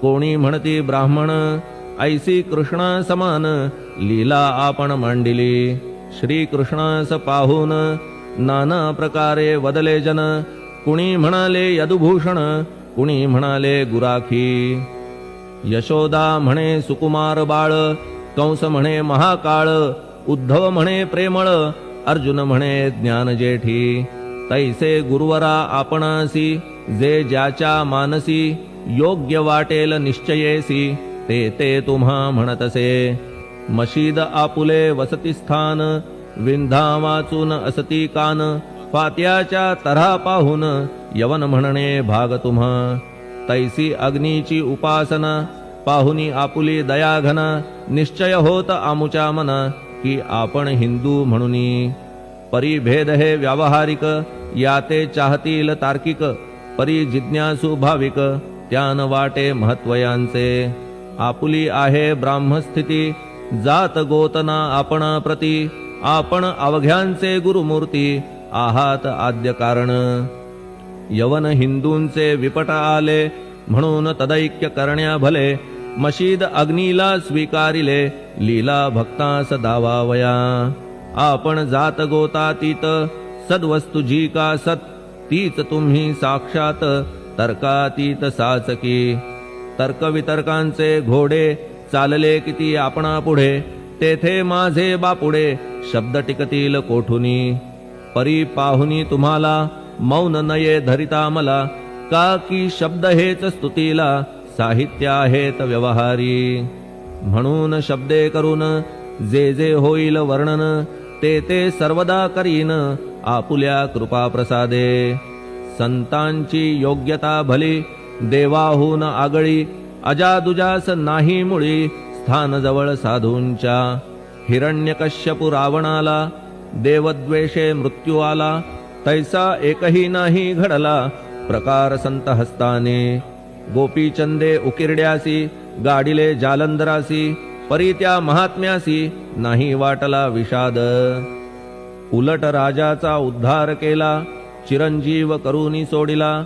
कोणी म्हणती ब्राह्मण ऐसी कृष्ण समान लीला आपण मांडिली। श्री कृष्णास पाहून नाना प्रकारे वदले जन, कुणी म्हणाले यदुभूषण, कुणी म्हणाले गुराखी। यशोदा म्हणे सुकुमार बाळ, कंस म्हणे महाकाळ, उद्धव म्हणे प्रेमळ, अर्जुन म्हणे ज्ञान जेठी। तैसे गुरुवरा आपणासी, जे ज्याच्या मानसी, योग्य वाटेल निश्चयेसी, ते ते तुम्हा म्हणतसे। मशीद आपुले वसती स्थान, विंधा वाचून असती कान, फात्याच्या तऱ्हा पाहून यवन म्हणणे भाग तुम्हा। तैसी अग्नीची उपासना, पाहुनी आपुली दयाघना, निश्चय होत आमुच्या मना, की आपण हिंदू म्हणूनी। परिभेद हे व्यावहारिक, याते चाहतील तार्किक, परी जिज्ञासू भाविक, त्यान वाटे महत्वयांचे। आपुली आहे ब्राह्मस्थिती, जात गोतना आपणा प्रती, आपण अवघ्यांचे गुरुमूर्ती, आहात आद्य कारण। यवन हिंदूंचे विपट आले, म्हणून तदैक्य करण्या भले, मशीद अग्नीला स्वीकारिले, लीला भक्तास दावावया। आपण जात गोतातीत, सद्वस्तु जी का सत, तीच तुम्ही साक्षात, तर्कातीत साचकी। तर्कवितर्कांचे घोडे, चालले किती आपणा पुढे, तेथे माझे बापुडे, शब्द टिकतील कोठुनी। परी पाहुनी तुम्हाला, मौन नये धरिता मला, का की शब्द हेच स्तुतीला, साहित्य आहेत व्यवहारी। म्हणून शब्दे करून जे जे होईल वर्णन, ते ते सर्वदा करीन आपुल्या कृपा प्रसादे। संतांची योग्यता भली, देवाहून आगळी, अजादुजास नाही मुळी, स्थान जवळ साधूंच्या। हिरण्यकश्यपु रावणाला, देवद्वेषे मृत्यू आला, तैसा एकही नाही घडला, प्रकार संत हस्ताने। गोपीचंदे उकिरड्यासी, गाडिले जालंधरासी, परी त्या महात्म्यासी, नाही वाटला विषाद। उलट राजाचा उद्धार केला, चिरंजीव करूनी सोडिला,